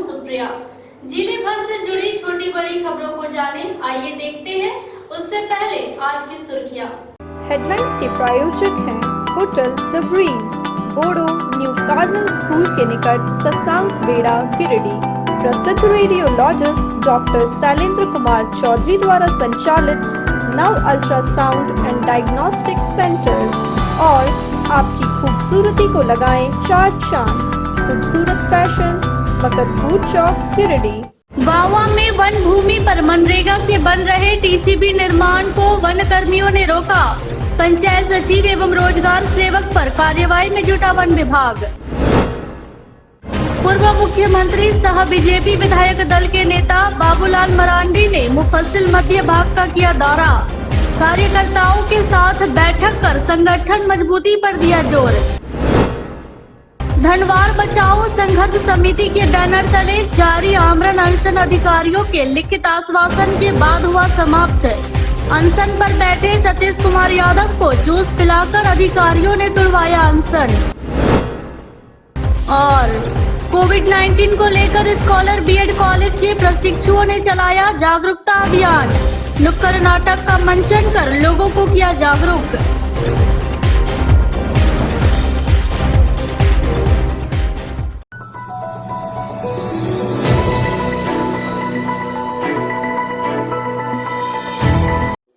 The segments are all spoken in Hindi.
सुप्रिया। जिले भर से जुड़ी छोटी बड़ी खबरों को जाने, आइए देखते हैं उससे पहले आज की सुर्खियां। हेडलाइंस के प्रायोजक हैं hotel the breeze, Bodo new carnal school के निकट ससाउथ बेड़ा गिरिडीह। प्रसिद्ध रेडियोलॉजिस्ट डॉक्टर शैलेंद्र कुमार चौधरी द्वारा संचालित नव अल्ट्रासाउंड एंड डायग्नोस्टिक सेंटर और आपकी खूबसूरती को लगाएं चार चांद। खूबसूरत फैशन, मकतपुर चौक, गिरिडीह। गाँवा में वन भूमि पर मनरेगा से बन रहे टीसीबी निर्माण को वन कर्मियों ने रोका। पंचायत सचिव एवं रोजगार सेवक पर कार्रवाई में जुटा वन विभाग। पूर्व मुख्यमंत्री सह बीजेपी विधायक दल के नेता बाबूलाल मरांडी ने मुफस्सिल मध्य भाग का किया दौरा। कार्यकर्ताओं के साथ बैठक कर संगठन मजबूती पर दिया जोर। धनवार बचाओ संघर्ष समिति के बैनर तले जारी आमरण अनशन अधिकारियों के लिखित आश्वासन के बाद हुआ समाप्त। अनशन पर बैठे सतीश कुमार यादव को जूस पिलाकर अधिकारियों ने तुड़वाया अनशन। और कोविड-19 को लेकर स्कॉलर बीएड कॉलेज के प्रशिक्षुओं ने चलाया जागरूकता अभियान। नुक्कड़ नाटक का मंचन कर लोगों को किया जागरूक।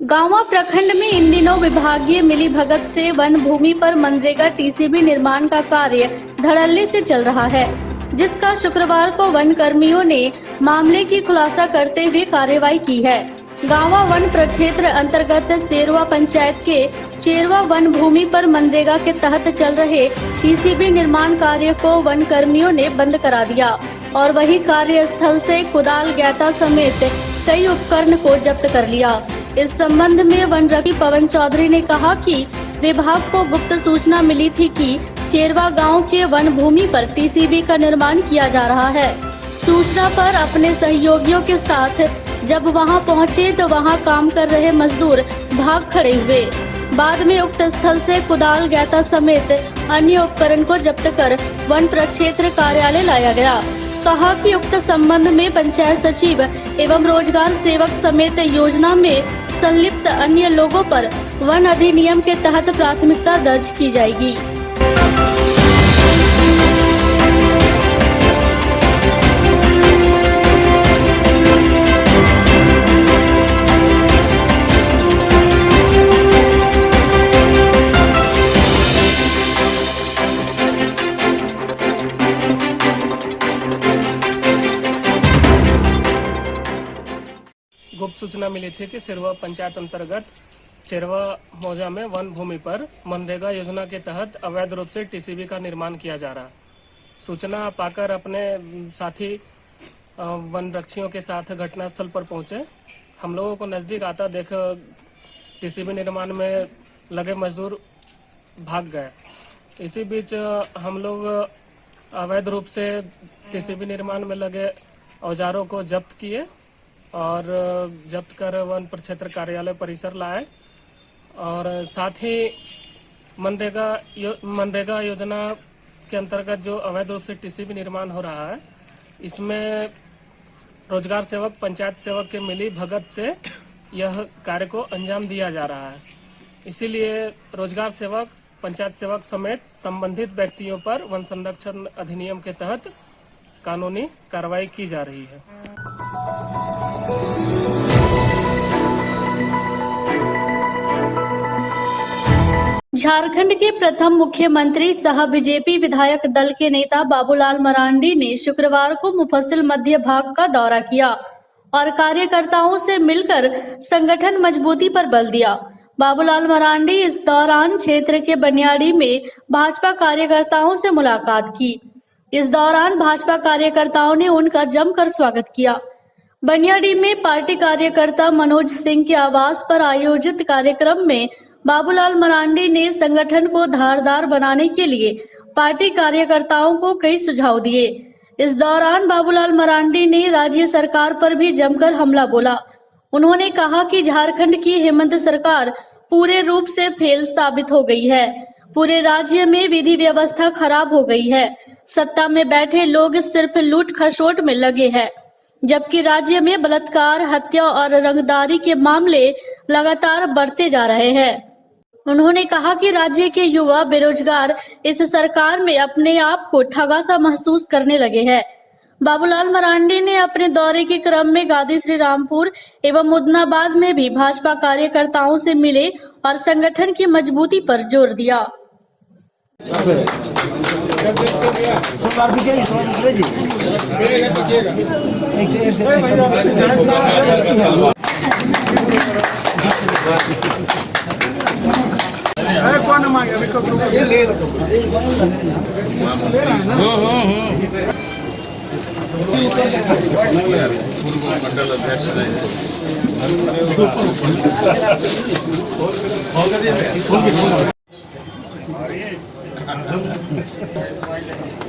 गाँवा प्रखंड में इन दिनों विभागीय मिलीभगत से वन भूमि पर मनरेगा टीसीबी निर्माण का कार्य धड़ल्ले से चल रहा है, जिसका शुक्रवार को वन कर्मियों ने मामले की खुलासा करते हुए कार्रवाई की है। गाँवा वन प्रक्षेत्र अंतर्गत सेरवा पंचायत के चेरवा वन भूमि पर मनरेगा के तहत चल रहे टीसीबी निर्माण कार्य को वन कर्मियों ने बंद करा दिया और वही कार्यस्थल से कुदाल, गैता समेत कई उपकरण को जब्त कर लिया। इस संबंध में वन रक्षी पवन चौधरी ने कहा कि विभाग को गुप्त सूचना मिली थी कि चेरवा गांव के वन भूमि पर टीसीबी का निर्माण किया जा रहा है। सूचना पर अपने सहयोगियों के साथ जब वहां पहुंचे तो वहां काम कर रहे मजदूर भाग खड़े हुए। बाद में उक्त स्थल से कुदाल, गैता समेत अन्य उपकरण को जब्त कर वन प्रक्षेत्र कार्यालय लाया गया। कहा कि उक्त संबंध में पंचायत सचिव एवं रोजगार सेवक समेत योजना में संलिप्त अन्य लोगों पर वन अधिनियम के तहत प्राथमिकता दर्ज की जाएगी। गुप्त सूचना मिली थी कि सिरवा पंचायत अंतर्गत चेरवा मौजा में वन भूमि पर मनरेगा योजना के तहत अवैध रूप से टीसीबी का निर्माण किया जा रहा। सूचना पाकर अपने साथी वन रक्षियों के साथ घटनास्थल पर पहुंचे। हम लोगों को नजदीक आता देख टीसीबी निर्माण में लगे मजदूर भाग गए। इसी बीच हम लोग अवैध रूप से टीसीबी निर्माण में लगे औजारों को जब्त किए और जब्त कर वन प्रक्षेत्र कार्यालय परिसर लाए और साथ ही मनरेगा योजना के अंतर्गत जो अवैध रूप से टीसीबी निर्माण हो रहा है, इसमें रोजगार सेवक, पंचायत सेवक के मिली भगत से यह कार्य को अंजाम दिया जा रहा है। इसीलिए रोजगार सेवक, पंचायत सेवक समेत संबंधित व्यक्तियों पर वन संरक्षण अधिनियम के तहत कानूनी कार्रवाई की जा रही है। झारखंड के प्रथम मुख्यमंत्री सह बीजेपी विधायक दल के नेता बाबूलाल मरांडी ने शुक्रवार को मुफस्सिल मध्य भाग का दौरा किया और कार्यकर्ताओं से मिलकर संगठन मजबूती पर बल दिया। बाबूलाल मरांडी इस दौरान क्षेत्र के बनियाड़ी में भाजपा कार्यकर्ताओं से मुलाकात की। इस दौरान भाजपा कार्यकर्ताओं ने उनका जमकर स्वागत किया। बनियाडी में पार्टी कार्यकर्ता मनोज सिंह के आवास पर आयोजित कार्यक्रम में बाबूलाल मरांडी ने संगठन को धारदार बनाने के लिए पार्टी कार्यकर्ताओं को कई सुझाव दिए। इस दौरान बाबूलाल मरांडी ने राज्य सरकार पर भी जमकर हमला बोला। उन्होंने कहा कि झारखंड की हेमंत सरकार पूरे रूप से फेल साबित हो गई है। पूरे राज्य में विधि व्यवस्था खराब हो गई है। सत्ता में बैठे लोग सिर्फ लूट खसोट में लगे हैं, जबकि राज्य में बलात्कार, हत्या और रंगदारी के मामले लगातार बढ़ते जा रहे हैं। उन्होंने कहा कि राज्य के युवा बेरोजगार इस सरकार में अपने आप को ठगा सा महसूस करने लगे हैं। बाबूलाल मरांडी ने अपने दौरे के क्रम में गादी श्री रामपुर एवं मुदनाबाद में भी भाजपा कार्यकर्ताओं से मिले और संगठन की मजबूती पर जोर दिया। पूर्व मंडल अध्यक्ष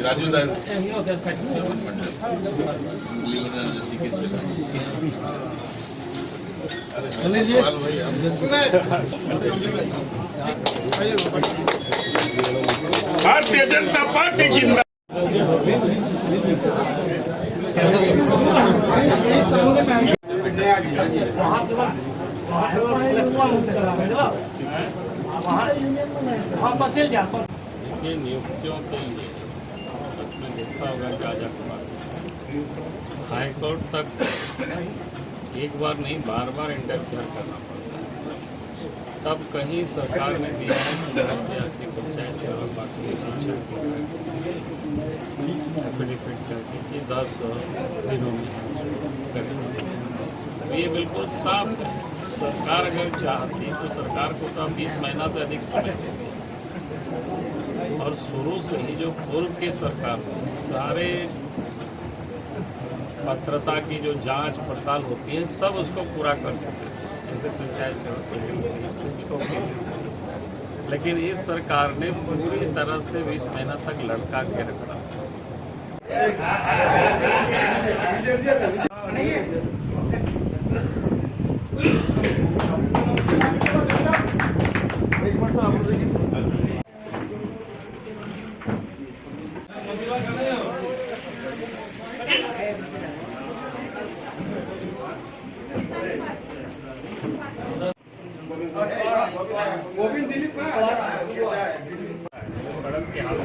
राजू दास भारतीय जनता पार्टी जिंदाबाद। नियुक्तियों के लिए आपने देखा होगा कि हाई कोर्ट तक एक बार नहीं बार इंटरफेयर करना पड़ता है। तब कहीं सरकार ने दिया है कि पंचायत सेवा बाकी एफिडेविट करके कि 10 दिनों में करें। ये बिल्कुल साफ है। सरकार अगर चाहती तो सरकार को तो 20 महीना से अधिक समय देती। और शुरू से ही जो पूर्व की सरकार में सारे पात्रता की जो जांच पड़ताल होती है सब उसको पूरा कर चुके हैं, जैसे पंचायत सेवा के लिए। लेकिन इस सरकार ने पूरी तरह से 20 महीना तक लटका के रखा। सड़क के हाल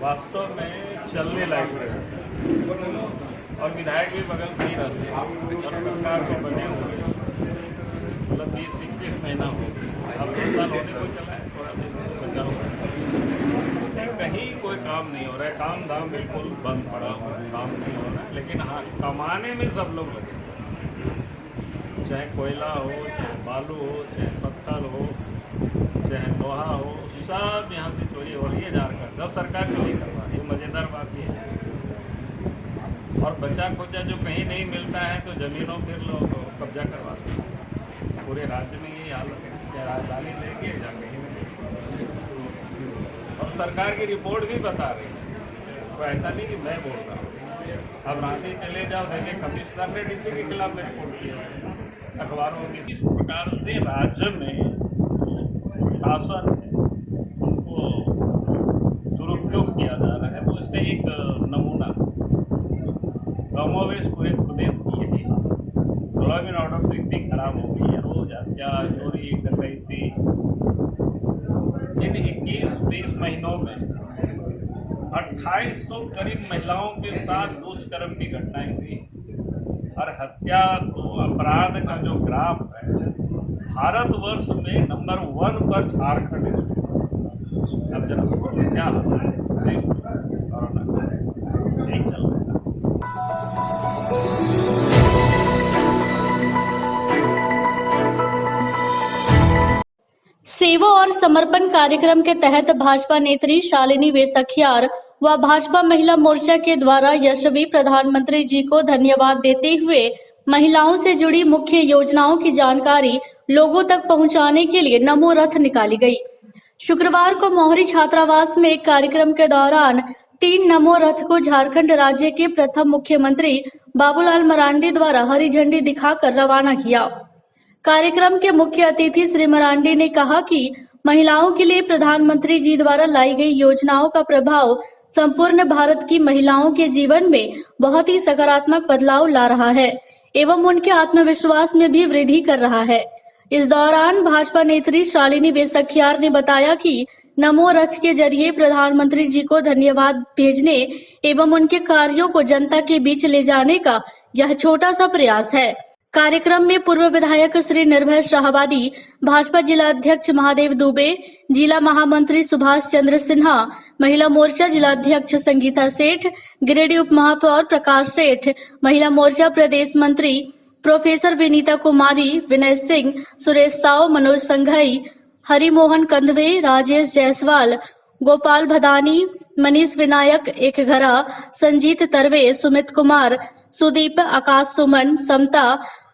वास्तव में चलने लायक रहे और विधायक भी बगल से ही रहते हैं और सरकार को बने हुए मतलब 20-21 महीना हो अब 2 साल होने को चला है, थोड़ा दिन बचा हुआ है। कहीं कोई काम नहीं हो रहा है, काम धाम बिल्कुल बंद पड़ा हुआ है, काम नहीं हो रहा है। लेकिन हाँ, कमाने में सब लोग लगे, चाहे कोयला हो, चाहे बालू हो, चाहे पत्थर हो, चाहे लोहा हो, सब यहाँ से चोरी हो रही है झारखंड। जब सरकार चोरी करवा रही है, मज़ेदार बात ये है। और बचा खोचा जो कहीं नहीं मिलता है तो ज़मीनों फिर लोग कब्जा करवाते हैं। पूरे राज्य में ये हालत है, राजधानी लेके या कहीं नहीं। और सरकार की रिपोर्ट भी बता रही है, तो ऐसा नहीं कि मैं बोल रहा हूँ। अब रांची चले जाओ, देखिए कमिश्नर ने डीसी के खिलाफ में रिपोर्ट की है अखबारों में। इस प्रकार से राज्य में शासन है उनको दुरुपयोग किया जा रहा है। तो इसका एक नमूना कमोवेश पूरे प्रदेश की यही लॉ एंड ऑर्डर तो इतनी खराब हो गई है। रोज हत्या, चोरी, डकैती। इन 21-20 महीनों में 2800 करीब महिलाओं के साथ दुष्कर्म की घटनाएं हुई। और हत्या तो अपराध का जो ग्राफ है भारतवर्ष में नंबर 1 पर झारखंड है। अब जरा सोचिए क्या होता है देश में कोरोना यही चल रहा है। सेवा और समर्पण कार्यक्रम के तहत भाजपा नेत्री शालिनी वेसखियार व भाजपा महिला मोर्चा के द्वारा यशस्वी प्रधानमंत्री जी को धन्यवाद देते हुए महिलाओं से जुड़ी मुख्य योजनाओं की जानकारी लोगों तक पहुंचाने के लिए नमो रथ निकाली गई। शुक्रवार को मोहरी छात्रावास में एक कार्यक्रम के दौरान 3 नमो रथ को झारखंड राज्य के प्रथम मुख्यमंत्री बाबूलाल मरांडी द्वारा हरी झंडी दिखाकर रवाना किया। कार्यक्रम के मुख्य अतिथि श्री मरांडी ने कहा कि महिलाओं के लिए प्रधानमंत्री जी द्वारा लाई गई योजनाओं का प्रभाव संपूर्ण भारत की महिलाओं के जीवन में बहुत ही सकारात्मक बदलाव ला रहा है एवं उनके आत्मविश्वास में भी वृद्धि कर रहा है। इस दौरान भाजपा नेत्री शालिनी बेसखियार ने बताया कि नमो रथ के जरिए प्रधानमंत्री जी को धन्यवाद भेजने एवं उनके कार्यों को जनता के बीच ले जाने का यह छोटा सा प्रयास है। कार्यक्रम में पूर्व विधायक श्री निर्भय शाहवादी, भाजपा जिला अध्यक्ष महादेव दुबे, जिला महामंत्री सुभाष चंद्र सिन्हा, महिला मोर्चा जिला अध्यक्ष संगीता सेठ, गिरिडीह उप महापौर प्रकाश सेठ, महिला मोर्चा प्रदेश मंत्री प्रोफेसर विनीता कुमारी, विनय सिंह, सुरेश साव, मनोज संघई, हरिमोहन कंधवे, राजेश जायसवाल, गोपाल भदानी, मनीष विनायक एकघरा, संजीत तरवे, सुमित कुमार, सुदीप, आकाश सुमन, समता,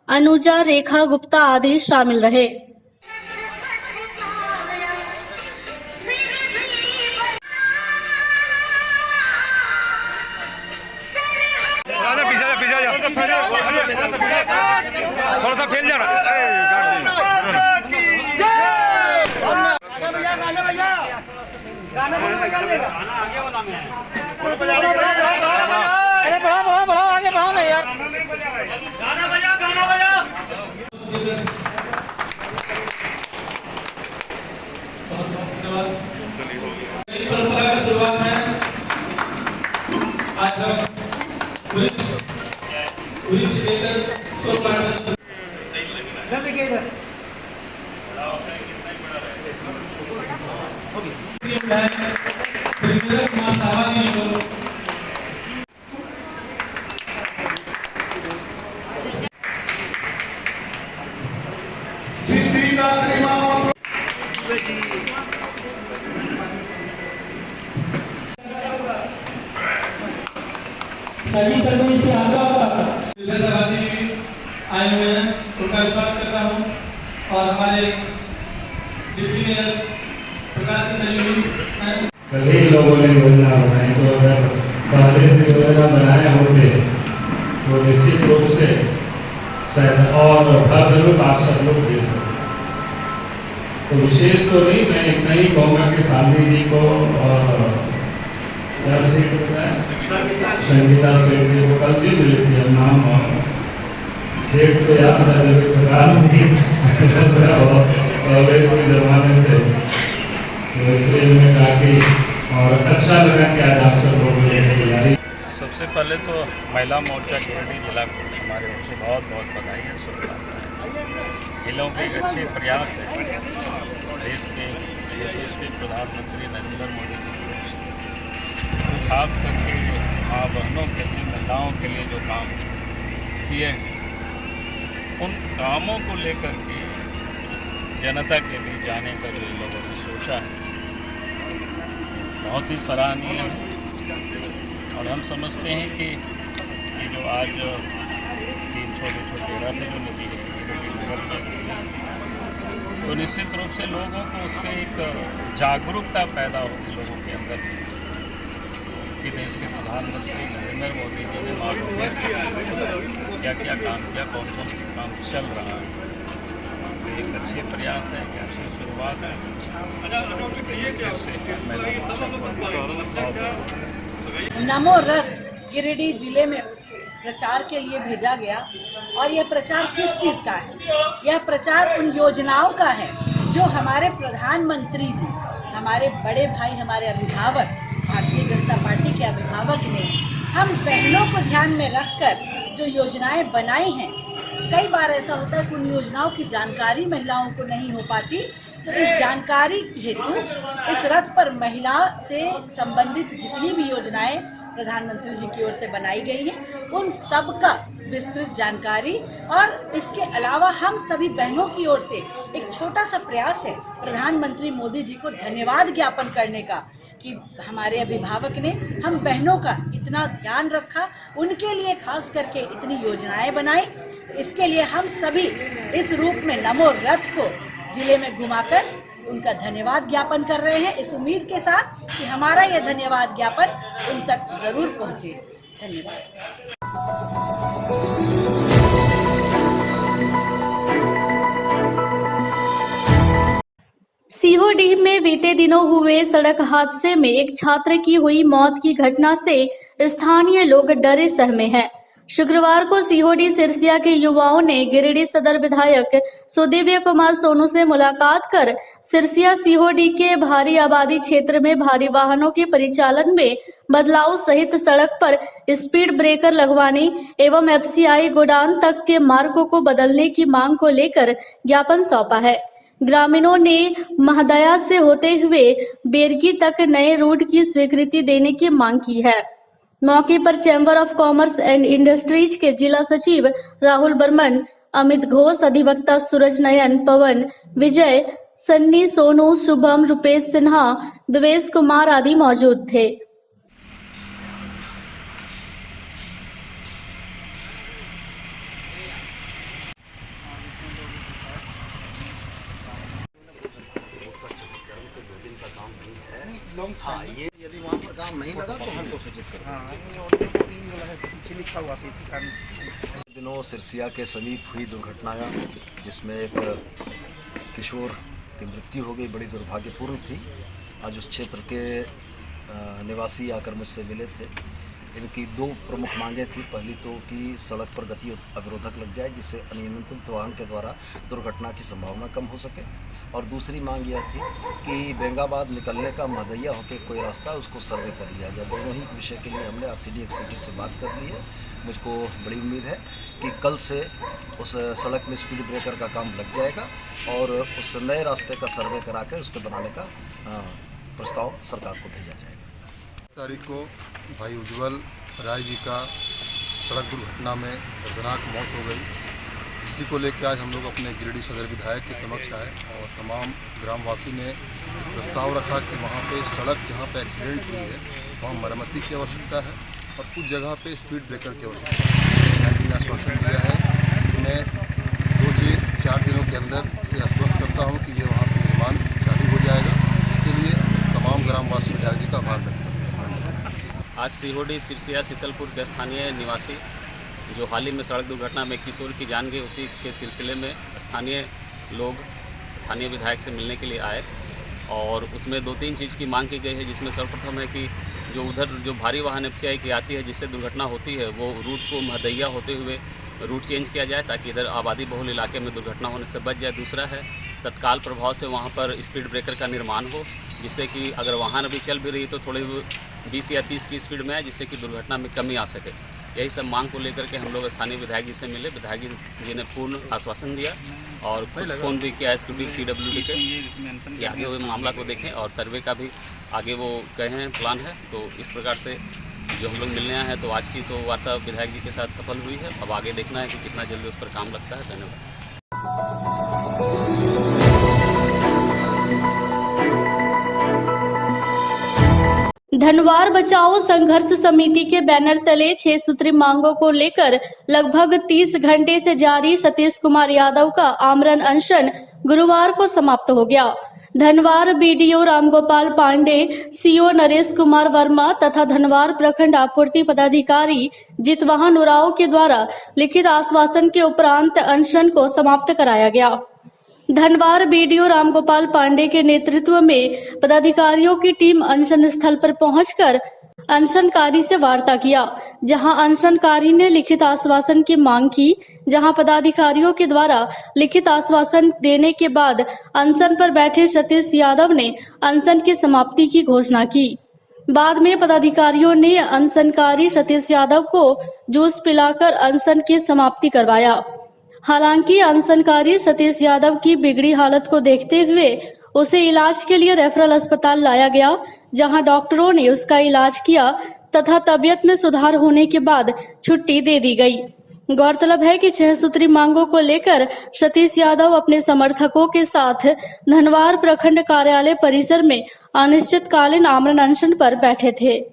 अनुजा, रेखा गुप्ता आदि शामिल रहे। थोड़ा सा फैल जाना। अरे बढ़ाओ आगे बढ़ाओ ना यार। गाना बजा। परंपरा की शुरुआत है आज वृक्ष लेकर सो प्लांट सभी कर्मी से आगे आए हुए हैं, उनका स्वागत करता हूँ। और हमारे डिप्टी मेयर प्रकाश सिंह कई लोगों ने योजना बनाई, तो अगर पहले से योजना बनाए होते तो निश्चित रूप से शायद और फल जरूर आप सब लोग दे सकते। तो विशेष तो नहीं, मैं इतना ही कहूँगा कि शालिनी जी को और संगीता सेठ जी को कल भी मिले थे, नाम सेठ तो याद था जब प्रकाश जी के जमाने से, तो इसलिए मैं कहा कि और अच्छा लगा कि आज आप सब लोग तैयारी। सबसे पहले तो महिला मोर्चा गिरिडीह जिला को हमारे ओर से बहुत बहुत बधाई है, शुभकामनाएं। इन लोगों के एक अच्छे प्रयास है देश के यशस्वी प्रधानमंत्री नरेंद्र मोदी जी की ओर से, खास करके माँ बहनों के लिए, महिलाओं के लिए जो काम किए हैं, उन कामों को लेकर के जनता के बीच जाने का जो इन लोगों ने सोचा है बहुत ही सराहनीय है। और हम समझते हैं कि ये जो आज 3 छोटे रथ जो निकले तो निश्चित रूप से लोगों को उससे एक जागरूकता पैदा होगी लोगों के अंदर कि देश के प्रधानमंत्री नरेंद्र मोदी जी ने मालूम क्या क्या काम किया, कौन कौन से काम चल रहा है। एक अच्छे प्रयास है, एक अच्छी शुरुआत है। नमो रथ गिरिडीह जिले में प्रचार के लिए भेजा गया और यह प्रचार किस चीज़ का है? यह प्रचार उन योजनाओं का है जो हमारे प्रधानमंत्री जी, हमारे बड़े भाई, हमारे अभिभावक, भारतीय जनता पार्टी के अभिभावक ने हम बहनों को ध्यान में रखकर जो योजनाएं बनाई हैं। कई बार ऐसा होता है कि उन योजनाओं की जानकारी महिलाओं को नहीं हो पाती, तो इस जानकारी हेतु इस रथ पर महिला से संबंधित जितनी भी योजनाएं प्रधानमंत्री जी की ओर से बनाई गई हैं, उन सब का विस्तृत जानकारी और इसके अलावा हम सभी बहनों की ओर से एक छोटा सा प्रयास है प्रधानमंत्री मोदी जी को धन्यवाद ज्ञापन करने का कि हमारे अभिभावक ने हम बहनों का इतना ध्यान रखा, उनके लिए खास करके इतनी योजनाएं बनाई। इसके लिए हम सभी इस रूप में नमो रथ को जिले में घुमाकर उनका धन्यवाद ज्ञापन कर रहे हैं, इस उम्मीद के साथ कि हमारा यह धन्यवाद ज्ञापन उन तक जरूर पहुंचे। धन्यवाद। सीहोर सीओडी में बीते दिनों हुए सड़क हादसे में एक छात्र की हुई मौत की घटना से स्थानीय लोग डरे सहमे हैं। शुक्रवार को सीओडी सिरसिया के युवाओं ने गिरिडीह सदर विधायक सुदिव्य कुमार सोनू से मुलाकात कर सिरसिया सीओडी के भारी आबादी क्षेत्र में भारी वाहनों के परिचालन में बदलाव सहित सड़क पर स्पीड ब्रेकर लगवाने एवं एफसीआई गोडाउन तक के मार्गों को बदलने की मांग को लेकर ज्ञापन सौंपा है। ग्रामीणों ने महदया से होते हुए बेरगी तक नए रूट की स्वीकृति देने की मांग की है। मौके पर chamber of commerce and industries के जिला सचिव राहुल बर्मन, अमित घोष, अधिवक्ता सूरज नयन, पवन, विजय, सन्नी, सोनू, शुभम, रुपेश सिन्हा, द्वेष कुमार आदि मौजूद थे। हाँ, ये यदि वहाँ पर काम नहीं लगा तो हमको सूचित करो। दिनों सिरसिया के समीप हुई दुर्घटना जिसमें एक किशोर की मृत्यु हो गई, बड़ी दुर्भाग्यपूर्ण थी। आज उस क्षेत्र के निवासी आकर मुझसे मिले थे। इनकी दो प्रमुख मांगें थी। पहली तो कि सड़क पर गति अवरोधक लग जाए जिससे अनियंत्रित वाहन के द्वारा दुर्घटना की संभावना कम हो सके, और दूसरी मांग यह थी कि बेंगाबाद निकलने का महदैया होकर कोई रास्ता उसको सर्वे कर लिया जाए। दोनों ही विषय के लिए हमने आरसीडी एक्सिक्यूटिव से बात कर ली है। मुझको बड़ी उम्मीद है कि कल से उस सड़क में स्पीड ब्रेकर का काम लग जाएगा और उस नए रास्ते का सर्वे करा के उसको बनाने का प्रस्ताव सरकार को भेजा जाएगा। तारीख को भाई उज्ज्वल राय जी का सड़क दुर्घटना में दर्दनाक मौत हो गई, इसी को लेकर आज हम लोग अपने गिरिडीह सदर विधायक के समक्ष आए और तमाम ग्रामवासी ने एक प्रस्ताव रखा कि वहाँ पे सड़क जहाँ पे एक्सीडेंट हुई है वहाँ मरम्मती की आवश्यकता है और कुछ जगह पे स्पीड ब्रेकर की आवश्यकता है। विधायक ने आश्वासन दिया है कि मैं 2-4 दिनों के अंदर इसे आश्वस्त करता हूँ कि ये वहाँ पर निर्माण चालू हो जाएगा। इसके लिए तमाम ग्रामवासी विधायक जी का आभार व्यक्त करते हैं। आज सीओडी सिरसिया शीतलपुर के स्थानीय निवासी जो हाल ही में सड़क दुर्घटना में किशोर की जान गई, उसी के सिलसिले में स्थानीय लोग स्थानीय विधायक से मिलने के लिए आए और उसमें 2-3 चीज़ की मांग की गई है, जिसमें सर्वप्रथम है कि जो भारी वाहन एफसीआई की आती है जिससे दुर्घटना होती है वो रूट को महदैया होते हुए रूट चेंज किया जाए ताकि इधर आबादी बहुल इलाके में दुर्घटना होने से बच जाए। दूसरा है तत्काल प्रभाव से वहाँ पर स्पीड ब्रेकर का निर्माण हो, जिससे कि अगर वाहन अभी चल भी रही तो थोड़ी 20 या 30 की स्पीड में आए, जिससे कि दुर्घटना में कमी आ सके। यही सब मांग को लेकर के हम लोग स्थानीय विधायक जी से मिले। विधायक जी ने पूर्ण आश्वासन दिया और फ़ोन भी किया एसक्यूटी PWD के कि आगे वो मामला को देखें और सर्वे का भी आगे वो कहे हैं प्लान है। तो इस प्रकार से जो हम लोग मिलने आए हैं तो आज की तो वार्ता विधायक जी के साथ सफल हुई है। अब आगे देखना है कि कितना जल्दी उस पर काम लगता है। धन्यवाद। धनवार बचाओ संघर्ष समिति के बैनर तले 6 सूत्री मांगों को लेकर लगभग 30 घंटे से जारी सतीश कुमार यादव का आमरण अनशन गुरुवार को समाप्त हो गया। धनवार बीडीओ रामगोपाल पांडे, सीओ नरेश कुमार वर्मा तथा धनवार प्रखंड आपूर्ति पदाधिकारी जितवाहन उरांव के द्वारा लिखित आश्वासन के उपरांत अनशन को समाप्त कराया गया। धनवार बीडीओ रामगोपाल पांडे के नेतृत्व में पदाधिकारियों की टीम अनशन स्थल पर पहुंचकर अनशनकारी से वार्ता किया, जहां अनशनकारी ने लिखित आश्वासन की मांग की। जहां पदाधिकारियों के द्वारा लिखित आश्वासन देने के बाद अनशन पर बैठे सतीश यादव ने अनशन की समाप्ति की घोषणा की। बाद में पदाधिकारियों ने अनशनकारी सतीश यादव को जूस पिलाकर अनशन की समाप्ति करवाया। हालांकि अनशनकारी सतीश यादव की बिगड़ी हालत को देखते हुए उसे इलाज के लिए रेफरल अस्पताल लाया गया, जहां डॉक्टरों ने उसका इलाज किया तथा तबीयत में सुधार होने के बाद छुट्टी दे दी गई। गौरतलब है कि 6 सूत्री मांगों को लेकर सतीश यादव अपने समर्थकों के साथ धनवार प्रखंड कार्यालय परिसर में अनिश्चितकालीन आमरण अनशन पर बैठे थे।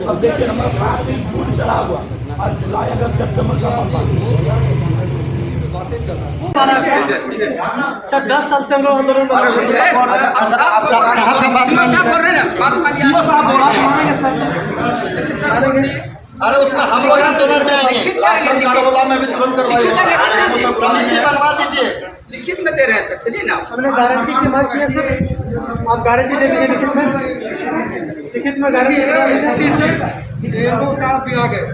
अब देखिए हमारा जून चला हुआ और जुलाई अगस्त सितंबर का सर 10 साल से हम लोग आंदोलन कर रहे हैं। अरे उसमें हम लोग में भी तुरंत करवाइए, बनवा दीजिए। लिखित में दे रहे हैं सर, चलिए ना। हमने गारंटी की मांग की है सर, आप गारंटी दे दीजिए लिखित में। लिखित में गारंटी एमओ साहब भी आ गए,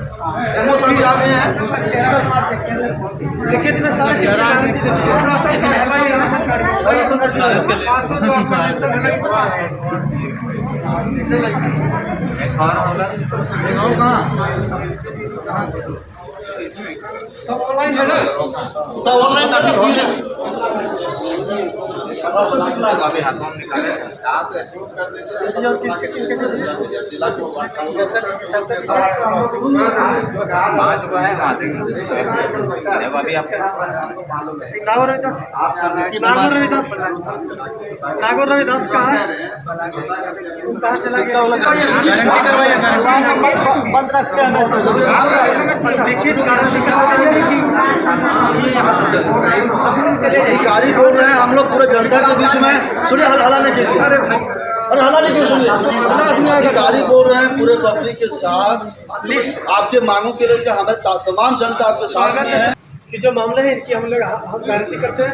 एमओ साहब भी आ गए हैं लिखित में सारे गारंटी दे दीजिए। सब ऑनलाइन है ना, सब ऑनलाइन काफी हो गया। नागौर रविदास कहाँ है, कहाँ चला गया? बंद रखते हैं लिखित अधिकारी बोल रहे हैं हम लोग पूरे जनता के बीच में। सुनिए, हल्ला नहीं कीजिए, अरे हल्ला नहीं कीजिए, सुनिए। अधिकारी बोल रहे हैं पूरे पब्लिक के साथ आपके मांगों के लिए, हमें तमाम जनता आपके साथ में है कि जो मामले हैं इनकी हम लोग गारंटी करते हैं।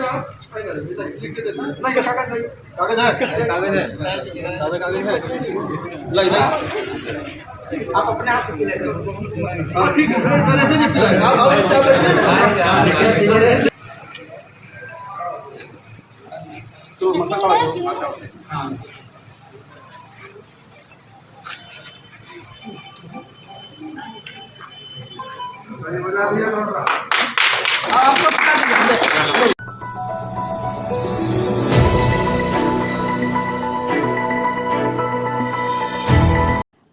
कागज है, कागज है, आप अपने आप ठीक है। तो मतलब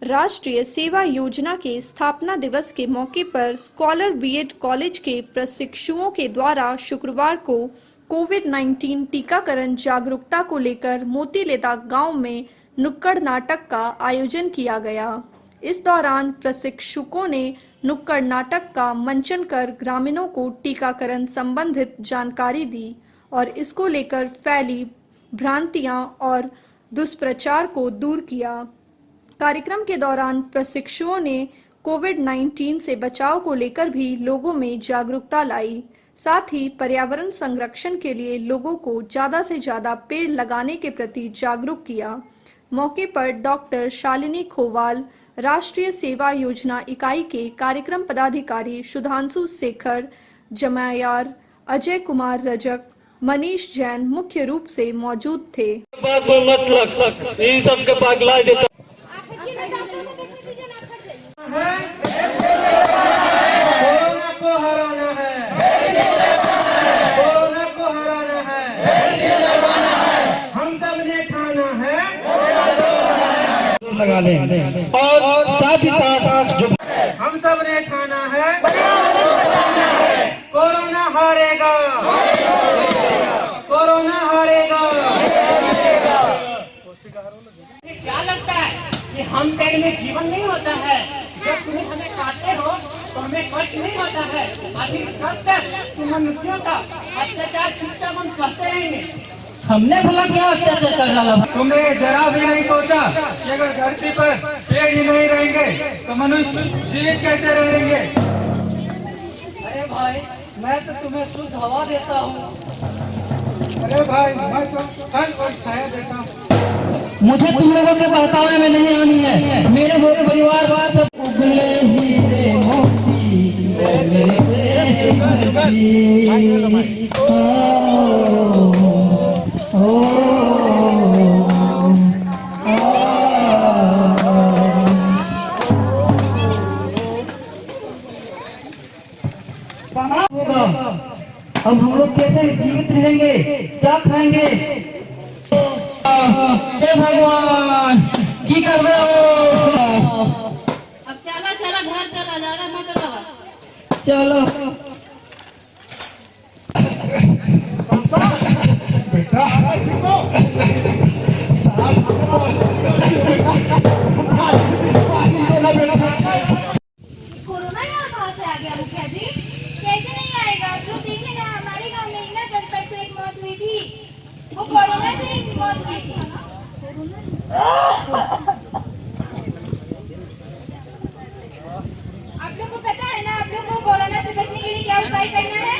राष्ट्रीय सेवा योजना के स्थापना दिवस के मौके पर स्कॉलर बीएड कॉलेज के प्रशिक्षुओं के द्वारा शुक्रवार को कोविड-19 टीकाकरण जागरूकता को लेकर मोतीलेदा गांव में नुक्कड़ नाटक का आयोजन किया गया। इस दौरान प्रशिक्षुओं ने नुक्कड़ नाटक का मंचन कर ग्रामीणों को टीकाकरण संबंधित जानकारी दी और इसको लेकर फैली भ्रांतियां और दुष्प्रचार को दूर किया। कार्यक्रम के दौरान प्रशिक्षुओं ने कोविड-19 से बचाव को लेकर भी लोगों में जागरूकता लाई, साथ ही पर्यावरण संरक्षण के लिए लोगों को ज्यादा से ज्यादा पेड़ लगाने के प्रति जागरूक किया। मौके पर डॉक्टर शालिनी खोवाल, राष्ट्रीय सेवा योजना इकाई के कार्यक्रम पदाधिकारी सुधांशु शेखर जमायार, अजय कुमार रजक, मनीष जैन मुख्य रूप से मौजूद थे। कोरोना को हराना है, कोरोना को हराना है, हम सब ने खाना है, लगा लें और साथ ही साथ जो हम सब ने खाना है, कोरोना हारेगा, कोरोना हारेगा। क्या लगता है कि हम पेड़ में जीवन नहीं होता है? जब तुम्हें हमें काटते हो तो हमें कष्ट नहीं होता है? आखिर कब तक तुम मनुष्यों का अत्याचार चुपचाप हम करते रहेंगे? हमने भला क्या अत्याचार कर रहा? तुमने जरा भी नहीं सोचा कि अगर धरती पर पेड़ ही नहीं रहेंगे तो मनुष्य जीवित कैसे रहेंगे? अरे भाई, मैं तो तुम्हें शुद्ध हवा देता हूँ। अरे भाई, मैं तो फल और छाया देता हूँ। मुझे तुम लोगों के बहकावे में नहीं आनी है। मेरे परिवार वार सब उगले हीरे मोती अब हम लोग कैसे जीवित रहेंगे, क्या खाएंगे? हे भगवान, की कर रहे हो? अब चला चला घर चला, ज्यादा मत रहो। चलो बेटा, कोरोना यहाँ कहाँ से आ गया मुखिया जी? कैसे नहीं आएगा? जो देखेगा हमारे हुई थी वो कोरोना से ही मौत हुई थी। आप लोग को पता है ना, आप लोग को कोरोना से बचने के लिए क्या उपाय करना है?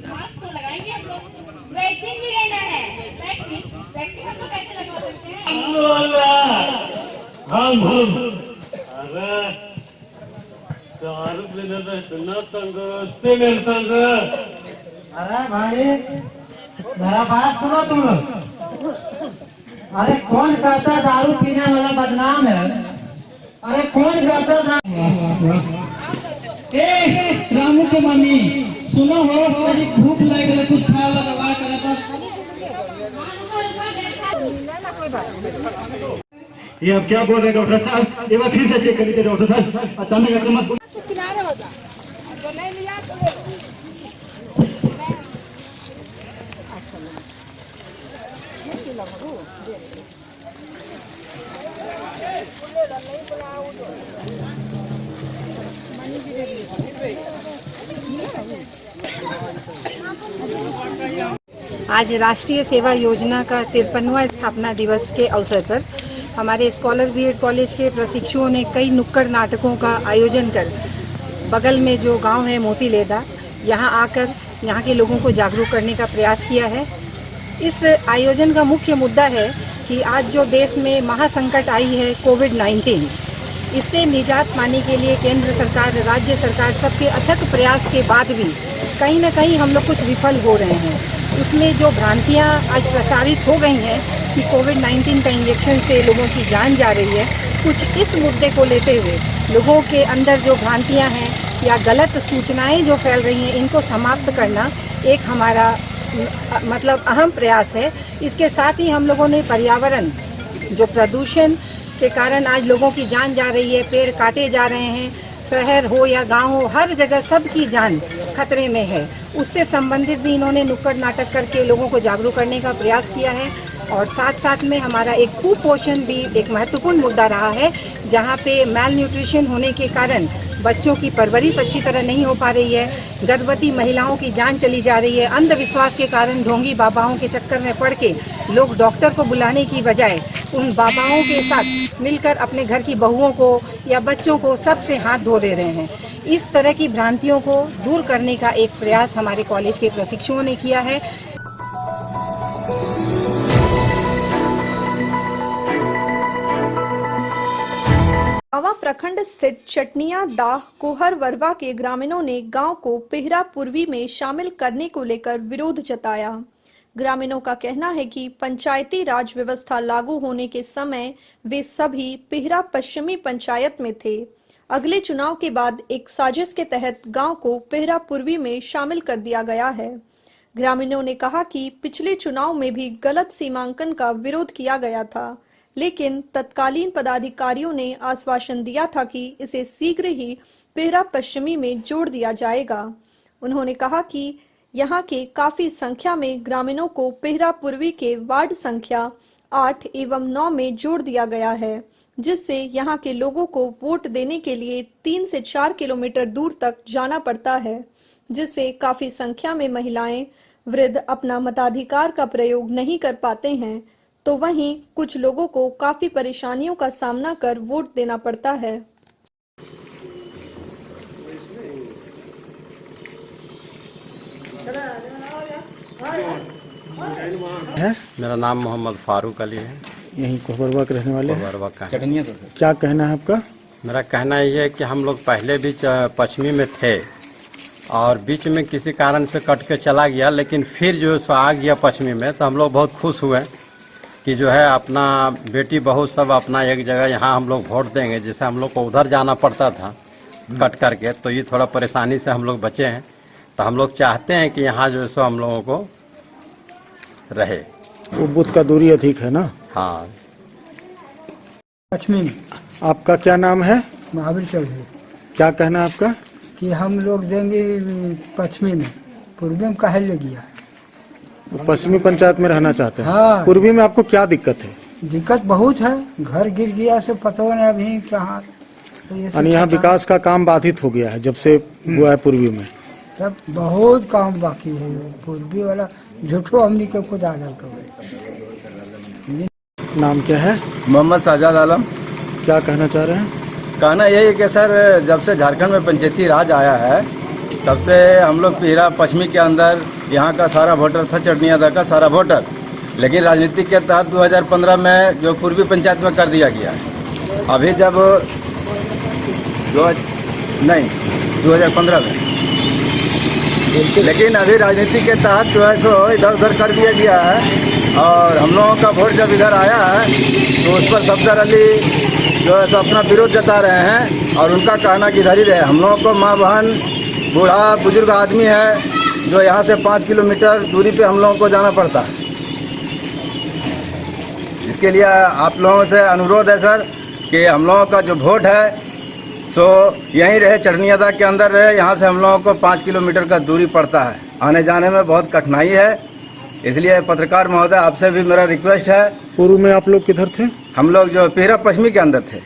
मास्क तो लगाएंगे हम लोग, वैक्सीन भी लेना है। वैक्सीन हम लोग कैसे लगवा सकते हैं? अरे भाई मेरा बात सुनो तुम लोग। अरे कौन कहता दारू पीने वाला बदनाम है? अरे कौन कहता रामू के मम्मी सुनो हो, मेरी भूख लग गई, कुछ खा लगा कर। ये अब क्या बोल रहे हैं डॉक्टर साहब? एक बार फिर से चेक कर लीजिए डॉक्टर साहब, अचानक ऐसे मत बोलिए। आज राष्ट्रीय सेवा योजना का 53वां स्थापना दिवस के अवसर पर हमारे स्कॉलर बीएड कॉलेज के प्रशिक्षुओं ने कई नुक्कड़ नाटकों का आयोजन कर बगल में जो गांव है मोतीलेदा, यहां आकर यहां के लोगों को जागरूक करने का प्रयास किया है। इस आयोजन का मुख्य मुद्दा है कि आज जो देश में महासंकट आई है कोविड-19, इससे निजात पाने के लिए केंद्र सरकार, राज्य सरकार सबके अथक प्रयास के बाद भी कहीं न कहीं हम लोग कुछ विफल हो रहे हैं। उसमें जो भ्रांतियां आज प्रसारित हो गई हैं कि कोविड-19 का इंजेक्शन से लोगों की जान जा रही है, कुछ इस मुद्दे को लेते हुए लोगों के अंदर जो भ्रांतियां हैं या गलत सूचनाएं जो फैल रही हैं, इनको समाप्त करना एक हमारा मतलब अहम प्रयास है। इसके साथ ही हम लोगों ने पर्यावरण, जो प्रदूषण के कारण आज लोगों की जान जा रही है, पेड़ काटे जा रहे हैं, शहर हो या गांव हो, हर जगह सबकी जान खतरे में है, उससे संबंधित भी इन्होंने नुक्कड़ नाटक करके लोगों को जागरूक करने का प्रयास किया है। और साथ साथ में हमारा एक कुपोषण भी एक महत्वपूर्ण मुद्दा रहा है, जहां पे मैल न्यूट्रिशन होने के कारण बच्चों की परवरिश अच्छी तरह नहीं हो पा रही है, गर्भवती महिलाओं की जान चली जा रही है। अंधविश्वास के कारण ढोंगी बाबाओं के चक्कर में पड़ के लोग डॉक्टर को बुलाने की बजाय उन बाबाओं के साथ मिलकर अपने घर की बहुओं को या बच्चों को सबसे हाथ धो दे रहे हैं। इस तरह की भ्रांतियों को दूर करने का एक प्रयास हमारे कॉलेज के प्रशिक्षुओं ने किया है। आवा प्रखंड स्थित चटनिया दाह कोहर वरवा के ग्रामीणों ने गांव को पिहरा पूर्वी में शामिल करने को लेकर विरोध जताया। ग्रामीणों का कहना है कि पंचायती राज व्यवस्था लागू होने के समय वे सभी पिहरा पश्चिमी पंचायत में थे। अगले चुनाव के बाद एक साजिश के तहत गांव को पिहरा पूर्वी में शामिल कर दिया गया है। ग्रामीणों ने कहा कि पिछले चुनाव में भी गलत सीमांकन का विरोध किया गया था, लेकिन तत्कालीन पदाधिकारियों ने आश्वासन दिया था कि इसे शीघ्र ही पिहरा पश्चिमी में जोड़ दिया जाएगा। उन्होंने कहा कि यहाँ के काफी संख्या में ग्रामीणों को पिहरा पूर्वी के वार्ड संख्या 8 एवं 9 में जोड़ दिया गया है, जिससे यहाँ के लोगों को वोट देने के लिए 3 से 4 किलोमीटर दूर तक जाना पड़ता है, जिससे काफी संख्या में महिलाएं, वृद्ध अपना मताधिकार का प्रयोग नहीं कर पाते हैं, तो वहीं कुछ लोगों को काफी परेशानियों का सामना कर वोट देना पड़ता है। मेरा नाम मोहम्मद फारूक अली है, यहीं कोहबरवा के रहने वाले कोहबरवा का है। क्या कहना है आपका? मेरा कहना ये है कि हम लोग पहले भी पश्चिमी में थे और बीच में किसी कारण से कट के चला गया, लेकिन फिर जो सो आ गया पश्चिमी में, तो हम लोग बहुत खुश हुए कि जो है अपना बेटी बहू सब अपना एक जगह यहाँ हम लोग वोट देंगे। जैसे हम लोग को उधर जाना पड़ता था कट करके, तो ये थोड़ा परेशानी से हम लोग बचे हैं। तो हम लोग चाहते हैं कि यहाँ जो सो हम लोगों को रहे। वो बूथ का दूरी अधिक है ना? हाँ। पश्चिमी में आपका क्या नाम है? महावीर चौधरी। क्या कहना है आपका? कि हम लोग देंगे पश्चिमी में, पूर्वी में काहे ले गया? पश्चिमी पंचायत में रहना चाहते हैं? हाँ। पूर्वी में आपको क्या दिक्कत है? दिक्कत बहुत है, घर गिर गया से पता नहीं अभी कहाँ। यानी यहाँ विकास का काम बाधित हो गया है जब से हुआ है पूर्वी में। सब बहुत काम बाकी है। पूर्वी वाला झूठो हमनी के खुद आदल कर। नाम क्या है? मोहम्मद साजाद आलम। क्या कहना चाह रहे हैं? कहना यही है कि सर, जब से झारखंड में पंचायती राज आया है तब से हम लोग पीरा पश्चिमी के अंदर यहाँ का सारा वोटर था, चटनियादा का सारा वोटर, लेकिन राजनीति के तहत 2015 में जो पूर्वी पंचायत में कर दिया गया है। अभी जब 2015 में, लेकिन अभी राजनीति के तहत जो है सो इधर उधर कर दिया गया है। और हम लोगों का वोट जब इधर आया है तो उस पर सफदर अली जो है सो अपना विरोध जता रहे हैं और उनका कहना कि इधर ही रहे। हम लोगों को माँ बहन बूढ़ा बुजुर्ग आदमी है जो यहाँ से 5 किलोमीटर दूरी पे हम लोगों को जाना पड़ता है। इसके लिए आप लोगों से अनुरोध है सर कि हम लोगों का जो वोट है सो यहीं रहे, चटनियादा के अंदर रहे। यहाँ से हम लोगों को 5 किलोमीटर का दूरी पड़ता है, आने जाने में बहुत कठिनाई है। इसलिए पत्रकार महोदय आपसे भी मेरा रिक्वेस्ट है। पूर्व में आप लोग किधर थे? हम लोग जो पीरा पश्चिमी के अंदर थे।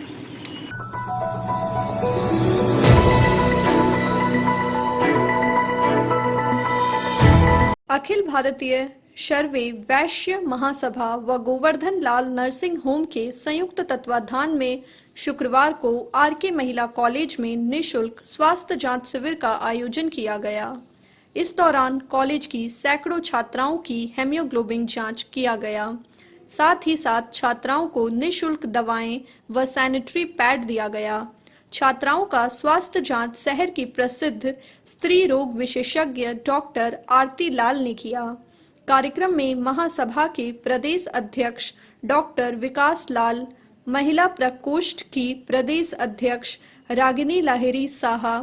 अखिल भारतीय शर्वे वैश्य महासभा व गोवर्धन लाल नर्सिंग होम के संयुक्त तत्वाधान में शुक्रवार को आरके महिला कॉलेज में निःशुल्क स्वास्थ्य जांच शिविर का आयोजन किया गया। इस दौरान कॉलेज की सैकड़ों छात्राओं की हेमोग्लोबिन जांच किया गया। साथ ही साथ छात्राओं को निःशुल्क दवाएं व सैनिटरी पैड दिया गया। छात्राओं का स्वास्थ्य जांच शहर की प्रसिद्ध स्त्री रोग विशेषज्ञ डॉक्टर आरती लाल ने किया। कार्यक्रम में महासभा के प्रदेश अध्यक्ष डॉक्टर विकास लाल, महिला प्रकोष्ठ की प्रदेश अध्यक्ष रागिनी लाहिरी साहा,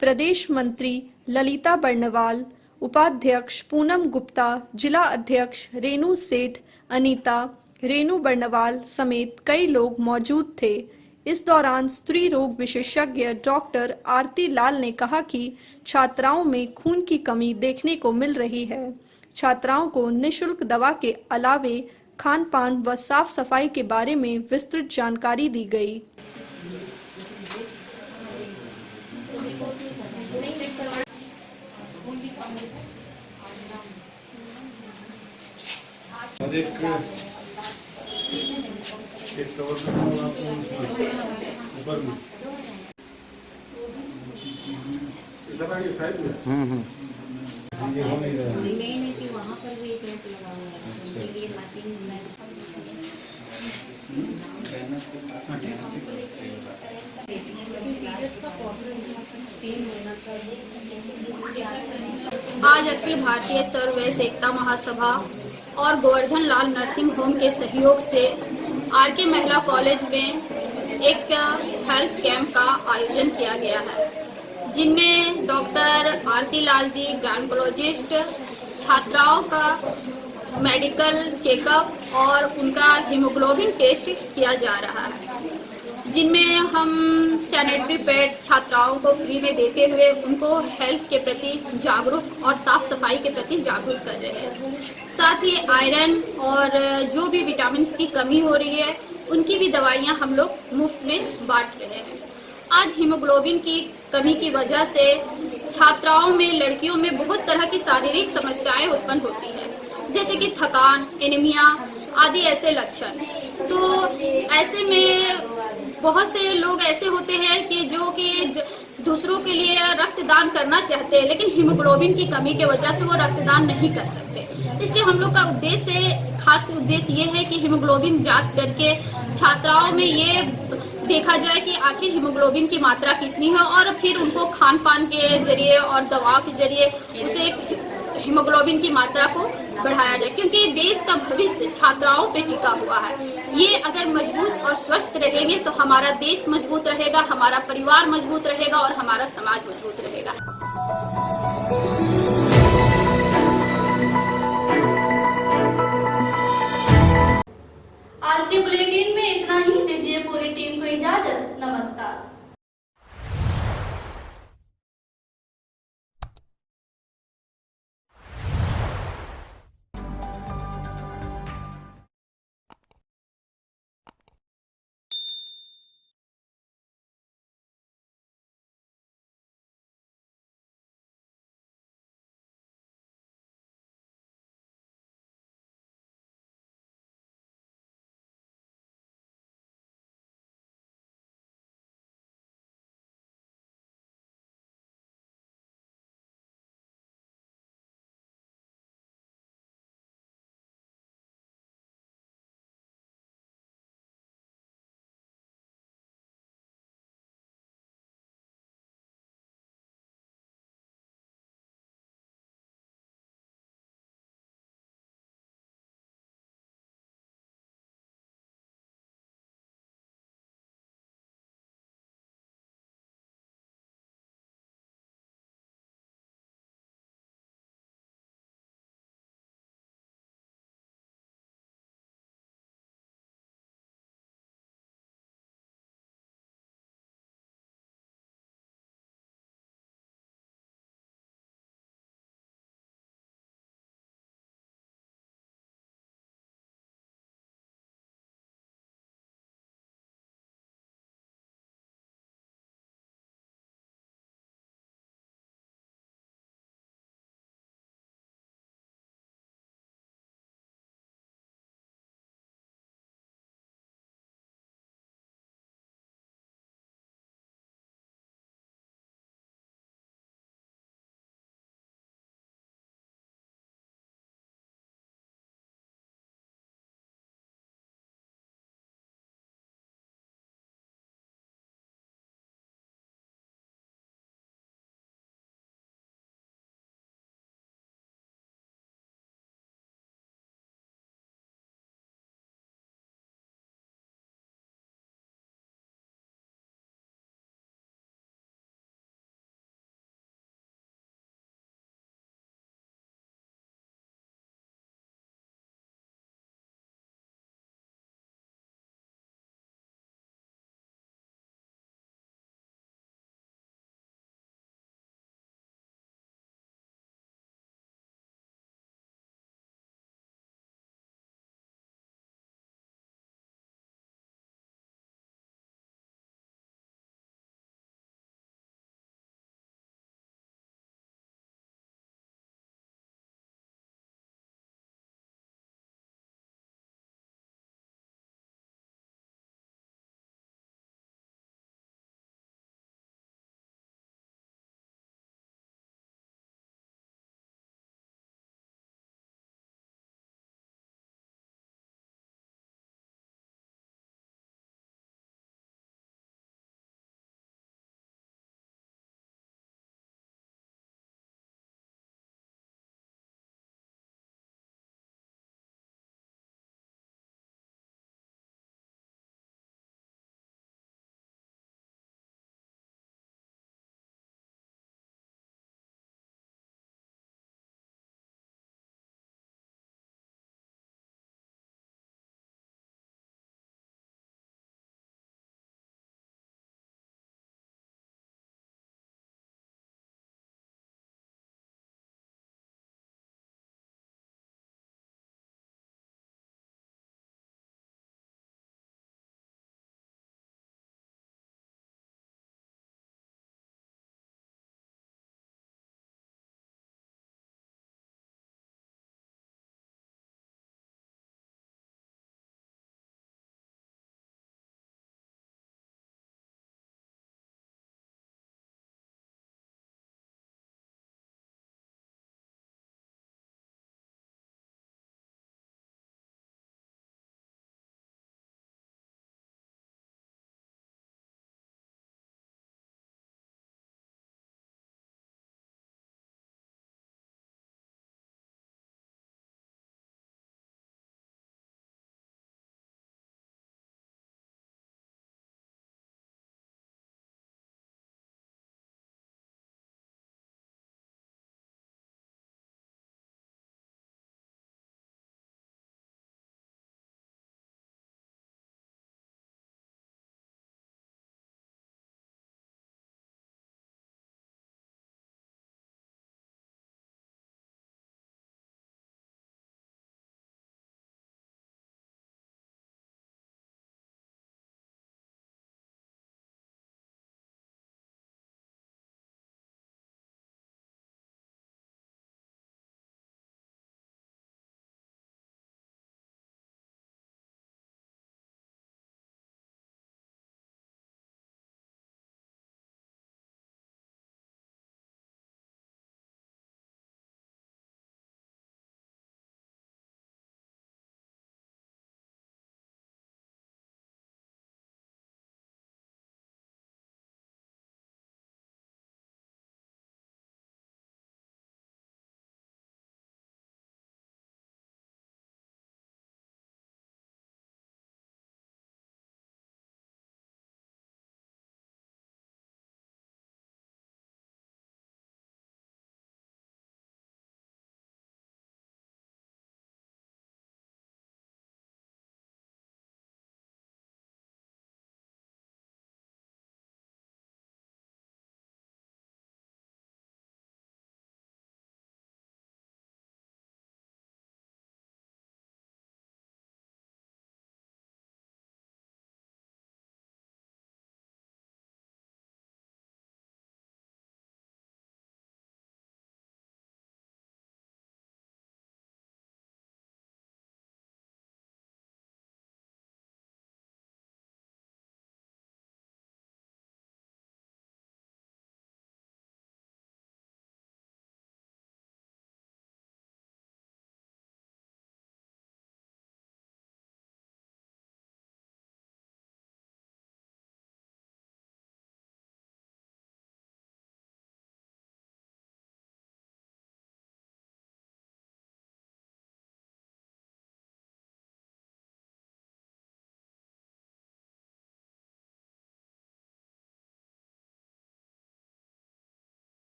प्रदेश मंत्री ललिता बर्णवाल, उपाध्यक्ष पूनम गुप्ता, जिला अध्यक्ष रेणु सेठ, अनीता, रेणु बर्णवाल समेत कई लोग मौजूद थे। इस दौरान स्त्री रोग विशेषज्ञ डॉक्टर आरती लाल ने कहा कि छात्राओं में खून की कमी देखने को मिल रही है। छात्राओं को निःशुल्क दवा के अलावे खान पान व साफ सफाई के बारे में विस्तृत जानकारी दी गई। एक कवर ऊपर में इधर आगे साइड में ये हो नहीं रहा है। मेन है कि वहाँ पर भी कैंप लगा हुआ है, इसीलिए मशीन आज अखिल भारतीय सर्ववैश्य एकता महासभा और गोवर्धन लाल नर्सिंग होम के सहयोग से आरके महिला कॉलेज में एक हेल्थ कैंप का आयोजन किया गया है, जिनमें डॉक्टर आरती लाल जी गायनेकोलॉजिस्ट छात्राओं का मेडिकल चेकअप और उनका हीमोग्लोबिन टेस्ट किया जा रहा है, जिनमें हम सैनिटरी पैड छात्राओं को फ्री में देते हुए उनको हेल्थ के प्रति जागरूक और साफ सफाई के प्रति जागरूक कर रहे हैं। साथ ही आयरन और जो भी विटामिन की कमी हो रही है उनकी भी दवाइयां हम लोग मुफ्त में बांट रहे हैं। आज हीमोग्लोबिन की कमी की वजह से छात्राओं में, लड़कियों में बहुत तरह की शारीरिक समस्याएं उत्पन्न होती है, जैसे कि थकान, एनीमिया आदि ऐसे लक्षण। तो ऐसे में बहुत से लोग ऐसे होते हैं कि जो कि दूसरों के लिए रक्तदान करना चाहते हैं, लेकिन हीमोग्लोबिन की कमी की वजह से वो रक्तदान नहीं कर सकते। इसलिए हम लोग का खास उद्देश्य ये है कि हीमोग्लोबिन जांच करके छात्राओं में ये देखा जाए कि आखिर हीमोग्लोबिन की मात्रा कितनी है और फिर उनको खान पान के जरिए और दवाओं के जरिए उसे हीमोग्लोबिन की मात्रा को बढ़ाया जाए, क्योंकि देश का भविष्य छात्राओं पे टिका हुआ है। ये अगर मजबूत और स्वस्थ रहेंगे तो हमारा देश मजबूत रहेगा, हमारा परिवार मजबूत रहेगा और हमारा समाज मजबूत रहेगा। आज के बुलेटिन में इतना ही। दीजिए पूरी टीम को इजाजत। नमस्कार।